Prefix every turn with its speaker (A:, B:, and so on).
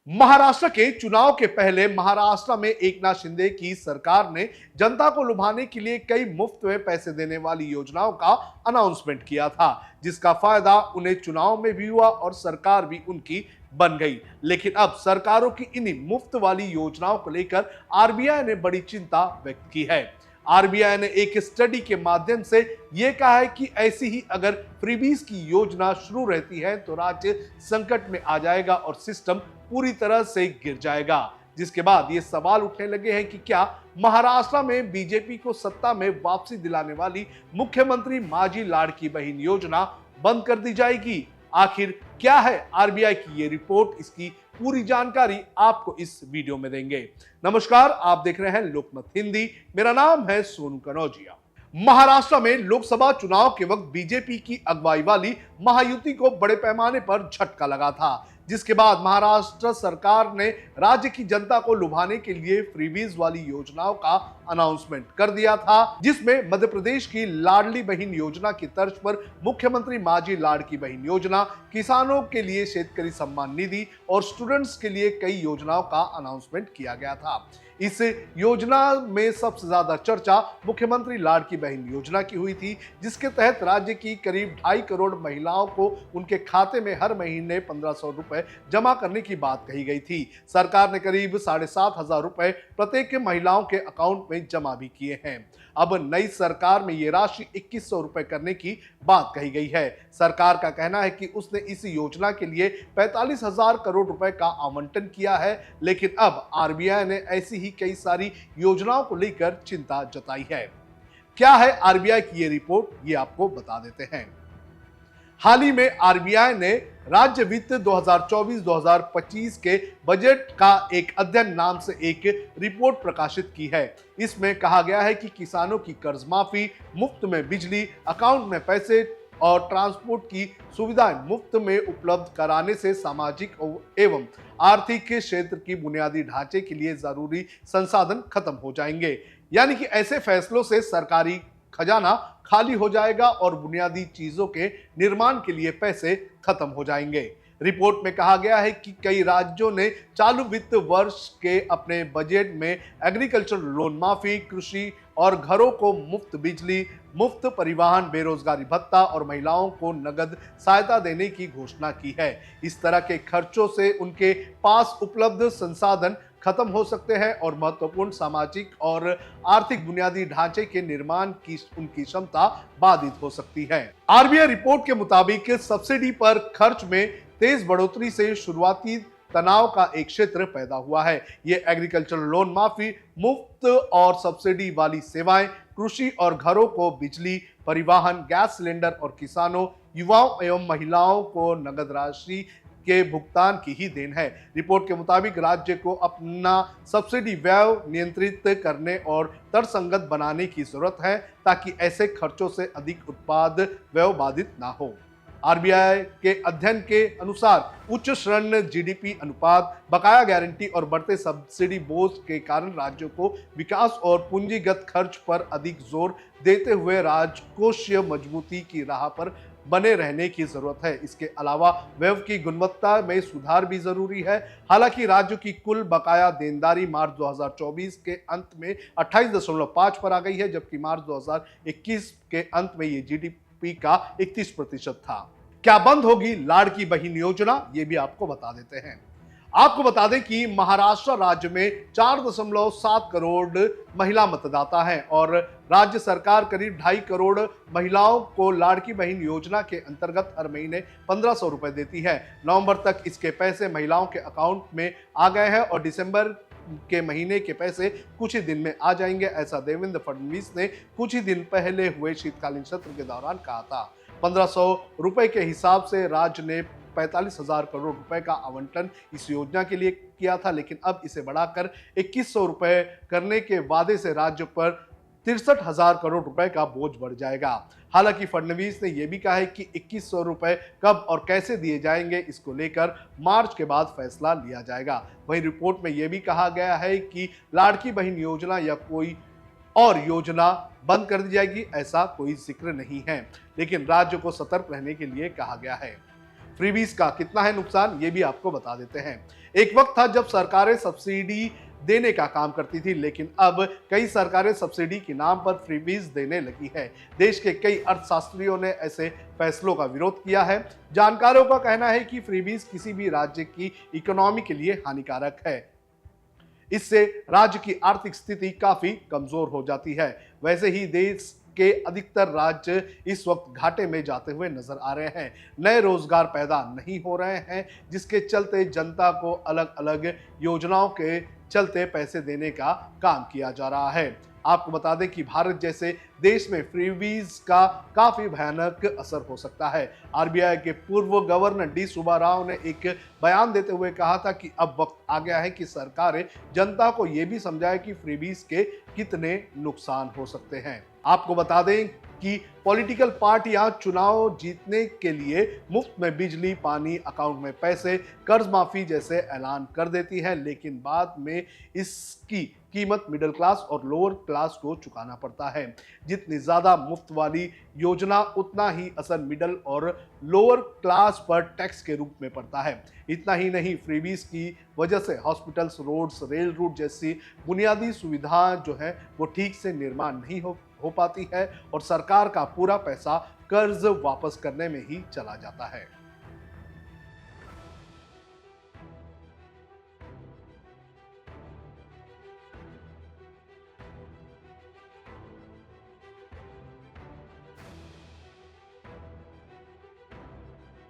A: महाराष्ट्र के चुनाव के पहले महाराष्ट्र में एकनाथ शिंदे की सरकार ने जनता को लुभाने के लिए कई मुफ्त में पैसे देने वाली योजनाओं का अनाउंसमेंट किया था, जिसका फायदा उन्हें चुनाव में भी हुआ और सरकार भी उनकी बन गई। लेकिन अब सरकारों की इन्हीं मुफ्त वाली योजनाओं को लेकर आरबीआई ने बड़ी चिंता व्यक्त की है। आरबीआई ने एक स्टडी के माध्यम से यह कहा है कि ऐसी ही अगर फ्रीबीज की योजना शुरू रहती है तो राज्य संकट में आ जाएगा और सिस्टम पूरी तरह से गिर जाएगा। जिसके बाद ये सवाल उठने लगे हैं कि क्या महाराष्ट्र में बीजेपी को सत्ता में वापसी दिलाने वाली मुख्यमंत्री माझी लाड़की बहन योजना बंद कर दी जाएगी। आखिर क्या है आरबीआई की ये रिपोर्ट, इसकी पूरी जानकारी आपको इस वीडियो में देंगे। नमस्कार, आप देख रहे हैं लोकमत हिंदी। मेरा नाम है सोनू कनौजिया। महाराष्ट्र में लोकसभा चुनाव के वक्त बीजेपी की अगुवाई वाली महायुति को बड़े पैमाने पर झटका लगा था, जिसके बाद महाराष्ट्र सरकार ने राज्य की जनता को लुभाने के लिए फ्रीबीज वाली योजनाओं का अनाउंसमेंट कर दिया था, जिसमें मध्य प्रदेश की लाडली बहन योजना की तर्ज पर मुख्यमंत्री माझी लाड़की बहन योजना, किसानों के लिए शेतकरी सम्मान निधि और स्टूडेंट्स के लिए कई योजनाओं का अनाउंसमेंट किया गया था। इस योजना में सबसे ज्यादा चर्चा मुख्यमंत्री लाड़की बहन योजना की हुई थी, जिसके तहत राज्य की करीब 2.5 करोड़ महिलाओं को उनके खाते में हर महीने 1500 रुपए जमा करने की बात कही गई थी। सरकार ने करीब 7,500 रुपए प्रत्येक महिलाओं के अकाउंट में जमा भी किए हैं। अब नई सरकार में ये राशि 2100 रुपए करने की बात कही गई है। सरकार का कहना है कि उसने इस योजना के लिए 45,000 करोड़ रुपए का आवंटन किया है, लेकिन अब आरबीआई ने ऐसी ही कई सारी योजनाओं को लेकर चिंता जताई है। क्या है आरबीआई की ये रिपोर्ट, ये आपको बता देते हैं। हाल ही में आरबीआई ने राज्य वित्त 2024-2025 के बजट का एक अध्ययन नाम से एक रिपोर्ट प्रकाशित की है। इसमें कहा गया है कि किसानों की कर्ज माफी, मुफ्त में बिजली, अकाउंट में पैसे और ट्रांसपोर्ट की सुविधाएं मुफ्त में उपलब्ध कराने से सामाजिक एवं आर्थिक क्षेत्र की बुनियादी ढांचे के लिए जरूरी संसाधन खत्म हो जाएंगे। यानी कि ऐसे फैसलों से सरकारी खजाना खाली हो जाएगा और बुनियादी चीजों के निर्माण के लिए पैसे खत्म हो जाएंगे। रिपोर्ट में कहा गया है कि कई राज्यों ने चालू वित्त वर्ष के अपने बजट में एग्रीकल्चर लोन माफी, कृषि और घरों को मुफ्त बिजली, मुफ्त परिवहन, बेरोजगारी भत्ता और महिलाओं को नगद सहायता देने की घोषणा की है। इस तरह के खर्चों से उनके पास उपलब्ध संसाधन खत्म हो सकते हैं और महत्वपूर्ण सामाजिक और आर्थिक बुनियादी ढांचे के निर्माण की उनकी क्षमता बाधित हो सकती है। आरबीआई रिपोर्ट के मुताबिक सब्सिडी पर खर्च में तेज बढ़ोतरी से शुरुआती तनाव का एक क्षेत्र पैदा हुआ है। ये एग्रीकल्चर लोन माफी, मुफ्त और सब्सिडी वाली सेवाएं, कृषि और घरों को बिजली, परिवहन, गैस सिलेंडर और किसानों, युवाओं एवं महिलाओं को नगद राशि के भुगतान की ही देन है। रिपोर्ट के मुताबिक राज्य को अपना सब्सिडी व्यय नियंत्रित करने और तर्कसंगत बनाने की जरूरत है, ताकि ऐसे खर्चों से अधिक उत्पाद व्यय बाधित ना हो। आरबीआई के अध्ययन के अनुसार उच्च ऋण जीडीपी अनुपात, बकाया गारंटी और बढ़ते सब्सिडी बोझ के कारण राज्यों को विकास और पूंजीगत खर्च पर अधिक जोर देते हुए राजकोषीय मजबूती की राह पर बने रहने की जरूरत है। इसके अलावा व्यय की गुणवत्ता में सुधार भी जरूरी है। हालांकि राज्यों की कुल बकाया देनदारी मार्च 2024 के अंत में 28.5 पर आ गई है, जबकि मार्च 2021 के अंत में ये जीडीपी का 31% था। क्या बंद होगी लाड़की बहन योजना, ये भी आपको बता देते हैं। आपको बता दें कि महाराष्ट्र राज्य में 4.7 करोड़ महिला मतदाता हैं और राज्य सरकार करीब 2.5 करोड़ महिलाओं को लाड़की बहन योजना के अंतर्गत हर महीने 1500 रुपए देती है। नवंबर तक इसके पैसे महिलाओं के अकाउंट में आ गए हैं और दिसंबर के महीने के पैसे कुछ ही दिन में आ जाएंगे, ऐसा देवेंद्र फडणवीस ने कुछ ही दिन पहले हुए शीतकालीन सत्र के दौरान कहा था। 1500 रुपए के हिसाब से राज्य ने 45,000 करोड़ रुपए का आवंटन इस योजना के लिए किया था, लेकिन अब इसे बढ़ाकर 2100 रुपए करने के वादे से राज्य पर 63,000 करोड़ रुपए का बोझ बढ़ जाएगा। हालांकि फडणवीस ने यह भी कहा है कि 2100 रुपए कब और कैसे दिए जाएंगे, इसको लेकर मार्च के बाद फैसला लिया जाएगा। वहीं रिपोर्ट में यह भी कहा गया है कि लाड़की बहन योजना या कोई और योजना बंद कर दी जाएगी, ऐसा कोई जिक्र नहीं है, लेकिन राज्य को सतर्क रहने के लिए कहा गया है। फ्रीबीज का कितना है नुकसान, ये भी आपको बता देते हैं। एक वक्त था जब सरकारें सब्सिडी देने का काम करती थी, लेकिन अब कई सरकारें सब्सिडी के नाम पर फ्रीबीज देने लगी है। देश के कई अर्थशास्त्रियों ने ऐसे फैसलों का विरोध किया है। जानकारों का कहना है कि फ्रीबीज किसी भी राज्य की इकोनॉमी के लिए हानिकारक है। इससे राज्य की आर्थिक स्थिति काफी कमजोर हो जाती है। वैसे ही देश के अधिकतर राज्य इस वक्त घाटे में जाते हुए नजर आ रहे हैं। नए रोजगार पैदा नहीं हो रहे हैं, जिसके चलते जनता को अलग अलग योजनाओं के चलते पैसे देने का काम किया जा रहा है। आपको बता दें कि भारत जैसे देश में फ्रीबीज का काफी भयानक असर हो सकता है। आरबीआई के पूर्व गवर्नर डी सुब्बा राव ने एक बयान देते हुए कहा था कि अब वक्त आ गया है कि सरकारें जनता को यह भी समझाएं कि फ्रीबीज के कितने नुकसान हो सकते हैं। आपको बता दें कि पॉलिटिकल पार्टियां चुनाव जीतने के लिए मुफ्त में बिजली, पानी, अकाउंट में पैसे, कर्ज माफी जैसे ऐलान कर देती है, लेकिन बाद में इसकी कीमत मिडिल क्लास और लोअर क्लास को चुकाना पड़ता है। जितनी ज्यादा मुफ्त वाली योजना, उतना ही असर मिडिल और लोअर क्लास पर टैक्स के रूप में पड़ता है। इतना ही नहीं, फ्रीबीज की वजह से हॉस्पिटल्स, रोड्स, रेल रूट जैसी बुनियादी सुविधा जो है वो ठीक से निर्माण नहीं हो पाती है और सरकार का पूरा पैसा कर्ज वापस करने में ही चला जाता है।